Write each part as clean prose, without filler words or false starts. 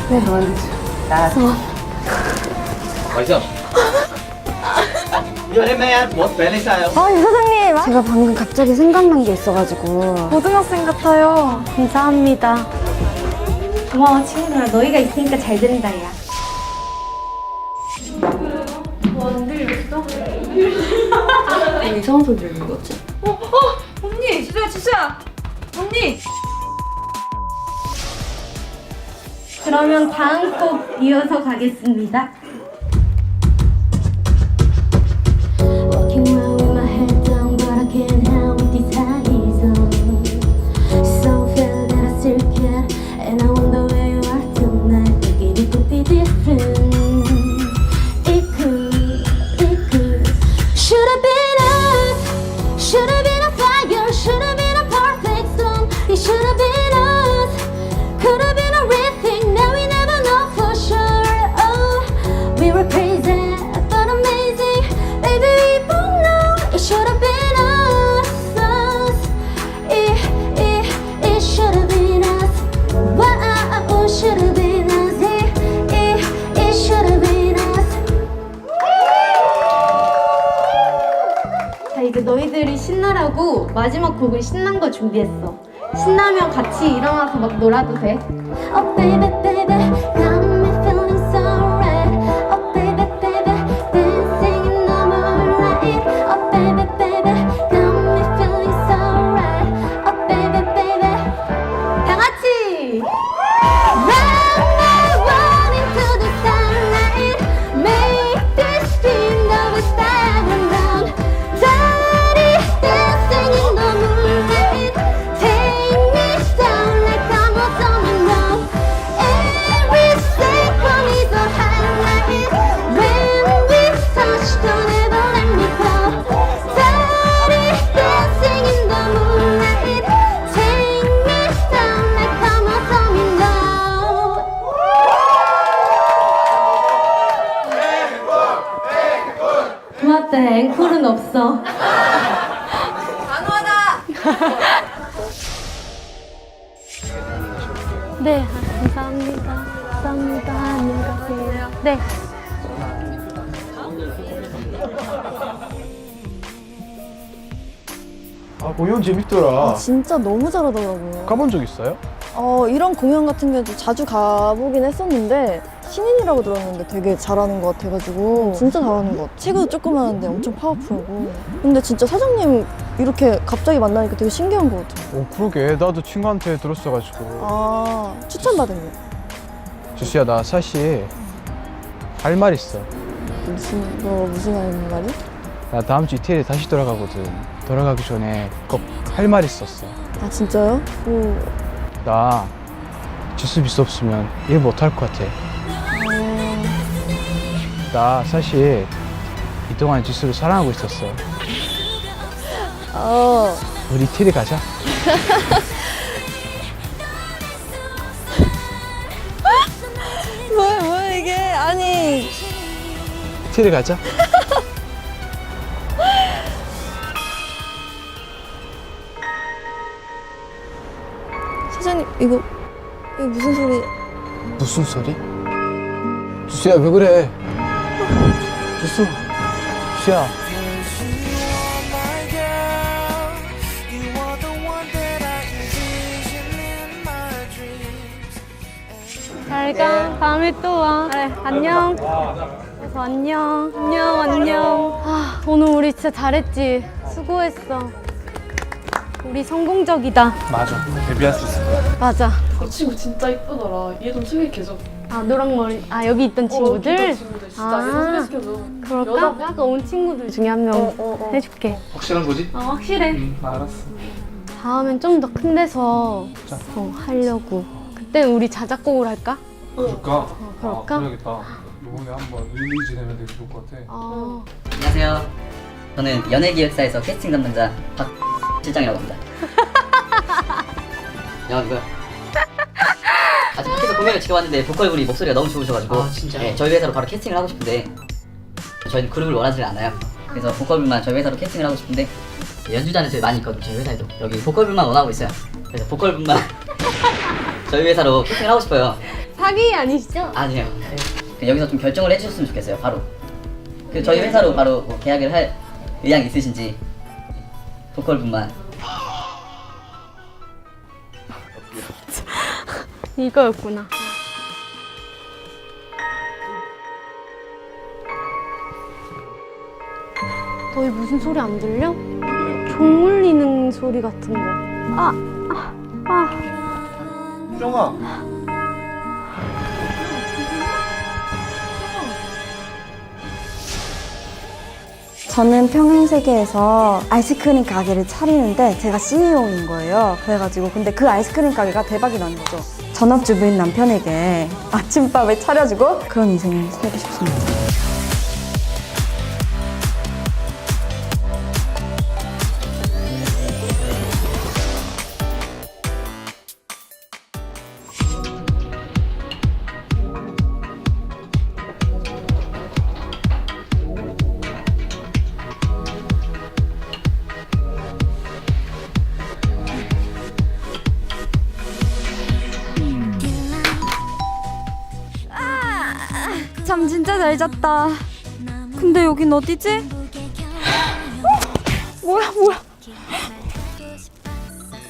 네, 먼저. भाई जो है मैं यार बहुत पहले से आया हूँ 아, 유 사장님! 제가 방금 갑자기 생각난 게 있어가지고. 고등학생 같아요. 감사합니다. 고마워, 친구들아. 너희가 있으니까 잘 된다, 야. 이상한 소리 들리는 거지? 언니! 지수야! 언니! 그러면 다음 곡 이어서 가겠습니다. Walking around with my head down, but I can't help with these eyes on. So feel that I still care, and I wonder where you are tonight. Thinking it could be different. It could. Should have been us. Should have been a fire. Should have been a perfect storm. It should have been us. Could have been a real thing. Now we never know for sure. Oh, we were crazy, but amazing. Baby, we both know it should have been us. It should have been us. Wow, should have been us. It should have been us. 자, 이제 너희들이 신나라고 마지막 곡을 신난 거 준비했어. 신나면 같이 일어나서 막 놀아도 돼. Oh baby baby, got me feeling so right. Oh baby baby, dancing in the moonlight. Oh baby baby, got me feeling so right. Oh baby baby, 다 같이. Run, run into the sunlight. Make this dream that we started down. Dirty dancing in the moonlight. Take me down like I'm a domino. Every second is a highlight. When we touch, don't ever let me go. Dirty dancing in the moonlight. Take me down like I'm a domino. 고맙다. 앵콜은 없어. 네, 감사합니다. 감사합니다. 안녕히 가세요. 네. 아, 공연 재밌더라. 진짜 너무 잘하더라고요. 가본 적 있어요? 이런 공연 같은 경우도 자주 가보긴 했었는데 신인이라고 들었는데 되게 잘하는 것 같아가지고 진짜 잘하는 것 같아요. 체구도 조그마한데 엄청 파워풀하고. 근데 진짜 사장님 이렇게 갑자기 만나니까 되게 신기한 것 같아요. 오, 그러게. 나도 친구한테 들었어가지고. 아, 추천받은 거. 주수야, 나 사실 할 말 있어. 무슨 말이? 나 다음 주 이태리 다시 돌아가거든. 돌아가기 전에 꼭 할 말 있었어. 아, 진짜요? 나 주수 미스 없으면 일 못 할 것 같아. 나 사실 이동안 주수를 사랑하고 있었어. 우리 이태리 가자. 뭐야 이게? 아니. 이태리 가자. 사장님, 이거 무슨 소리? 무슨 소리? 주수야, 왜 그래? 주수. 주수야. 잘 가. 다음에 또 와. 그래, 안녕. 그래서 안녕. 안녕. 아, 오늘 우리 진짜 잘했지. 수고했어. 우리 성공적이다. 맞아. 데뷔할 수 있을 거야. 맞아. 그 친구 진짜 이쁘더라. 얘도 소개 계속. 아, 노랑머리. 아, 여기 있던 친구들? 여기 있던 친구들 진짜 아, 소개시켜줘. 그럴까? 여자 아까 온 친구들 중에 한 명 해줄게. 확실한 거지? 확실해. 알았어. 다음엔 좀 더 큰 데서 하려고. 그땐 우리 자작곡을 할까? 그럴까? 그럴까? 그래야겠다. 이번에 한번 리니지 되면 되게 좋을 것 같아. 안녕하세요. 저는 연예기획사에서 캐스팅 담당자 박 실장이라고 합니다. 야, 이거야. 아직 밖에서 공연을 지켜봤는데 보컬분이 목소리가 너무 좋으셔가지고 네, 저희 회사로 바로 캐스팅을 하고 싶은데 저희는 그룹을 원하지는 않아요. 그래서 보컬분만 저희 회사로 캐스팅을 하고 싶은데 연주자는 저희 많이 있거든요. 저희 회사에도 여기 보컬분만 원하고 있어요. 그래서 보컬분만 저희 회사로 캐스팅을 하고 싶어요. 사기 아니시죠? 아니에요. 여기서 좀 결정을 해주셨으면 좋겠어요. 바로. 그 저희 회사로 바로 뭐 계약을 할 의향 있으신지 보컬 분만. 이거였구나. 너희 무슨 소리 안 들려? 종 울리는 소리 같은 거. 쫑아. 저는 평행세계에서 아이스크림 가게를 차리는데 제가 CEO인 거예요. 그래가지고 근데 그 아이스크림 가게가 대박이 나는 거죠. 전업주부인 남편에게 아침밥을 차려주고 그런 인생을 살고 싶습니다. 잠 진짜 잘 잤다. 근데 여긴 어디지? 뭐야?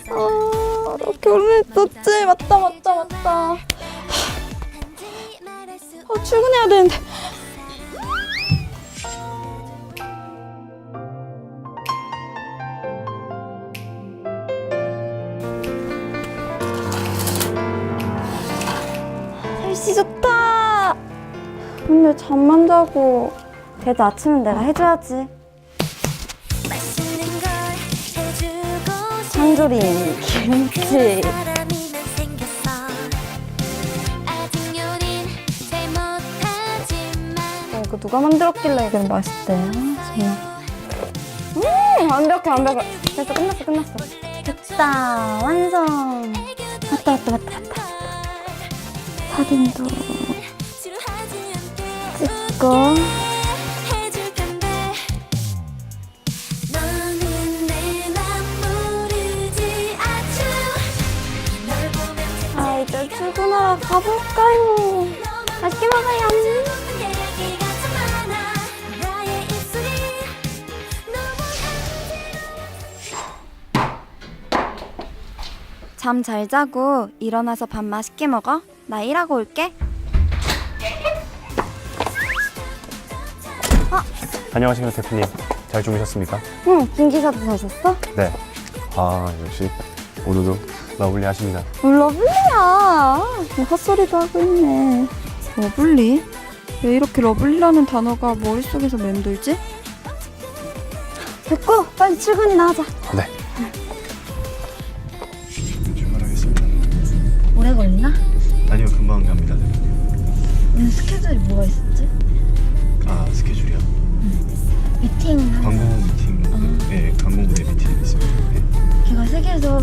나 결혼했었지? 맞다. 출근해야 되는데. 날씨 좋다. 근데 잠만 자고 그래도 아침은 내가 해줘야지. 산조림, 김치. 이거 누가 만들었길래 이게 맛있대. 정말. 완벽해. 됐어, 끝났어. 됐다, 완성. 맞다. 사진도 찍고. 이제 출근하러 가볼까요? 맛있게 먹어요. 잠 잘 자고 일어나서 밥 맛있게 먹어. 나 일하고 올게. 안녕하십니까 대표님. 잘 주무셨습니까? 응, 김기사도 사셨어? 네. 아 역시 오늘도 러블리 하십니다. 러블리야. 헛소리도 하고 있네. 러블리? 왜 이렇게 러블리라는 단어가 머릿속에서 맴돌지? 됐고, 빨리 출근이나 하자. 네. 출발하겠습니다. 오래 걸리나? 아니요, 금방 갑니다, 대표님. 오늘 스케줄이 뭐가 있었지? 아, 스케줄이요? 미팅. 광고 미팅. 네, 광고 무대 미팅이 있습니다. 네. 걔가 세계에서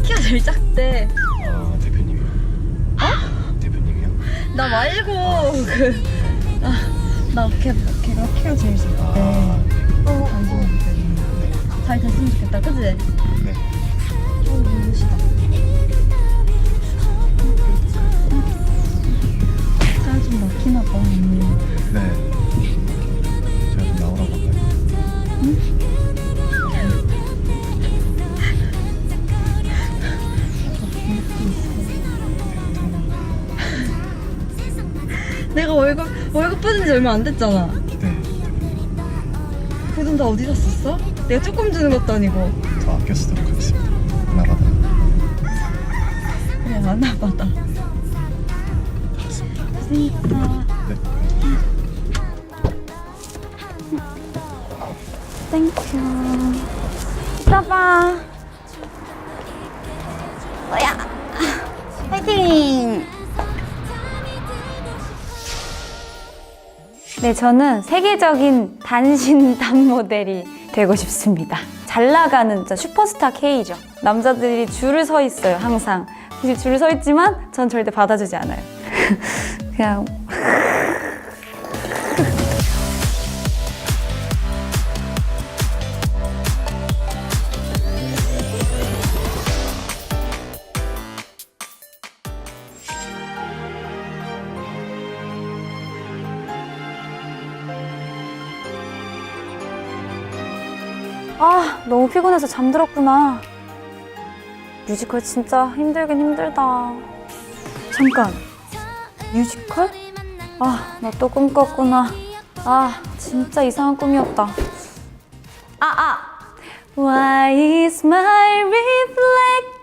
키가 제일 작대. 아, 대표님이요? 대표님이요? 나 말고 걔가 키가 제일 작대. 관심 있대. 잘 됐으면 좋겠다, 그치? 네. 눈부시다. 잘 좀 막히나 봐, 언니. 네. 제가 좀 나오라고 할까요? 내가 월급 받은 지 얼마 안 됐잖아. 네. 그 돈 다 어디다 썼어? 내가 조금 주는 것도 아니고. 더 아껴 쓰도록 하겠습니다. 하나 받아요. 그래, 하나 받아. 고생했다. 네. 땡큐. 이따 봐. 뭐야? 파이팅! 네, 저는 세계적인 단신 단 모델이 되고 싶습니다. 잘 나가는 진짜 슈퍼스타 K죠. 남자들이 줄을 서 있어요, 항상. 줄을 서 있지만 전 절대 받아주지 않아요. 그냥 아, 너무 피곤해서 잠들었구나. 뮤지컬 진짜 힘들긴 힘들다. 잠깐, 뮤지컬? 아, 나 또 꿈 꿨구나. 아, 진짜 이상한 꿈이었다. Why is my reflect?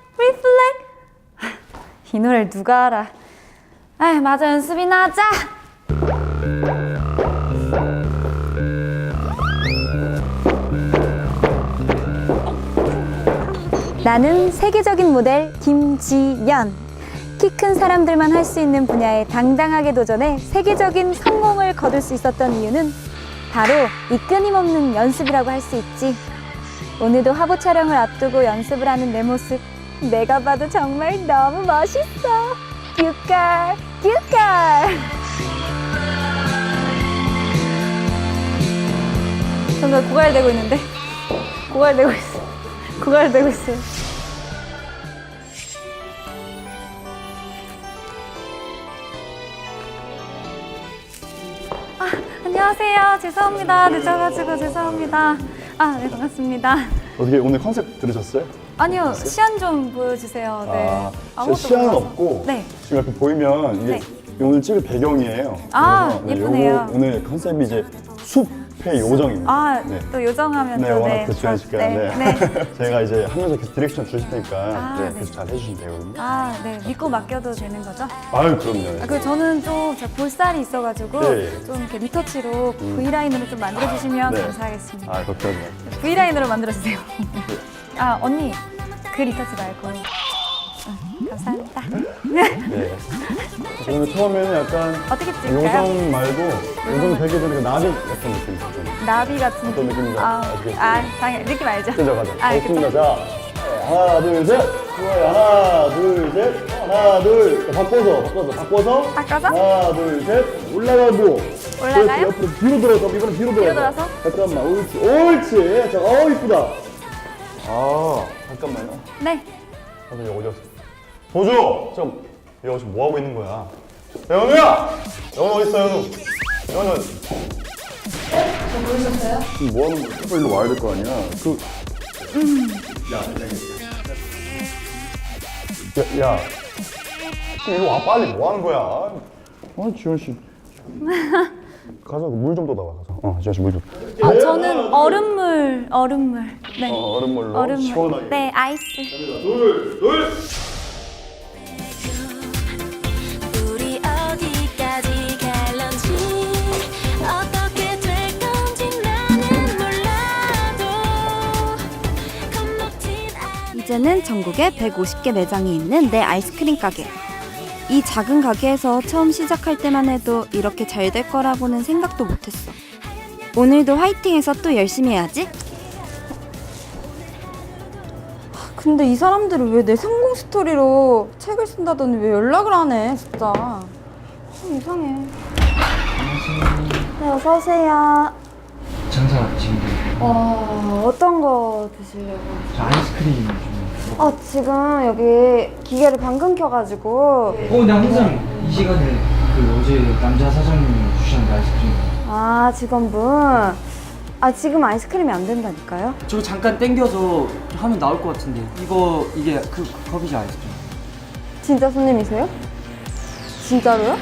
이 노래를 누가 알아? 아, 맞아, 연습이나 하자. 나는 세계적인 모델 김지연. 키 큰 사람들만 할 수 있는 분야에 당당하게 도전해 세계적인 성공을 거둘 수 있었던 이유는 바로 이 끊임없는 연습이라고 할 수 있지. 오늘도 화보 촬영을 앞두고 연습을 하는 내 모습, 내가 봐도 정말 너무 멋있어. 큐걸, 큐걸. 정말 고갈되고 있는데? 고갈되고 있어. 고갈되고 있어요. 안녕하세요. 죄송합니다. 늦어가지고 죄송합니다. 네, 반갑습니다. 어떻게 오늘 컨셉 들으셨어요? 아니요, 시안 좀 보여주세요. 네. 아무것도 시야는 몰라서. 없고 네. 지금 옆에 보이면 이게 네. 오늘 찍을 배경이에요. 아, 그래서 예쁘네요. 요거 오늘 컨셉이 이제 숲의 요정입니다. 네. 또 요정하면 네, 또 워낙 그 주현 씨가 네. 제가 이제 하면서 계속 디렉션 주실 테니까 네. 계속 잘 해주시면 되거든요. 네. 믿고 맡겨도 되는 거죠? 아유, 그럼요. 그리고 저는 좀 제가 볼살이 있어가지고 네. 좀 이렇게 리터치로 V라인으로 좀 만들어주시면 네. 감사하겠습니다. 걱정하지 마세요. V라인으로 만들어주세요. 언니, 그 리터치 말고. 감사합니다. 네. 그러면 처음에는 약간 어떻게 찍을까요? 요정 말고 요정 되기 전에 그 나비 같은 느낌 있잖아요. 나비 같은 어떤 느낌인지 아시겠어요? 당연히 느낌 알죠? 그죠, 가자. 아, 좋습니다. 자, 하나, 둘, 셋. 좋아요. 하나, 둘, 셋. 하나, 둘. 바꿔서. 하나, 둘, 셋. 올라가고. 올라가요? 그렇지, 옆으로 뒤로 돌아서. 이번엔 뒤로 돌아서? 잠깐만. 옳지. 자, 이쁘다. 잠깐만요. 네. 여기 어디 갔어? 도주! 얘가 지금 뭐 하고 있는 거야? 영우야! 영우 어디 있어, 영우? 영우 어디? 저 보이셨어요? 지금 뭐 하는 거야? 일로 와야 될 거 아니야? 야, 이리 와, 빨리. 뭐 하는 거야? 지현 씨. 가자, 물 좀 떠다가 가자. 지현 씨 물 좀. 저는 얼음물. 네. 얼음물로 시원하게. 네, 아이스. 둘. 우리 어디까지 갈런지 어떻게 될 건지 나는 몰라도 겁먹진 않아. 이제는 전국에 150개 매장이 있는 내 아이스크림 가게. 이 작은 가게에서 처음 시작할 때만 해도 이렇게 잘 될 거라고는 생각도 못했어. 오늘도 화이팅해서 또 열심히 해야지. 근데 이 사람들은 왜 내 성공 스토리로 책을 쓴다더니 왜 연락을 안 해, 진짜. 참 이상해. 네, 어서 오세요. 장사 지금 어떤 거 드시려고? 저 아이스크림 좀. 지금 여기 기계를 방금 켜가지고. 나 항상 이 시간에 그 어제 남자 사장님이 주셨는데 아이스크림. 직원분. 지금 아이스크림이 안 된다니까요? 저 잠깐 땡겨서 하면 나올 것 같은데 이게 그 컵이죠 아이스크림. 진짜 손님이세요? 진짜로요?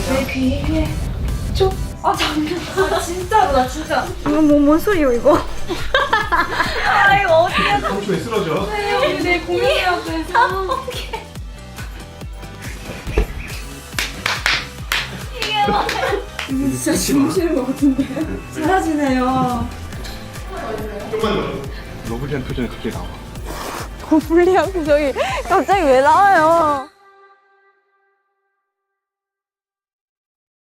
내 귀에 좀. 잠깐. 진짜로, 나 진짜. 뭔 소리요, 이거? 이거 어디야? 3초에 쓰러져. 내 공이라고 해서. 이게 진짜 주무시는 것 같은데. 잘하시네요. 좀만 더. 러블리한 표정이 갑자기 나와. 불리한 표정이 갑자기 왜 나와요?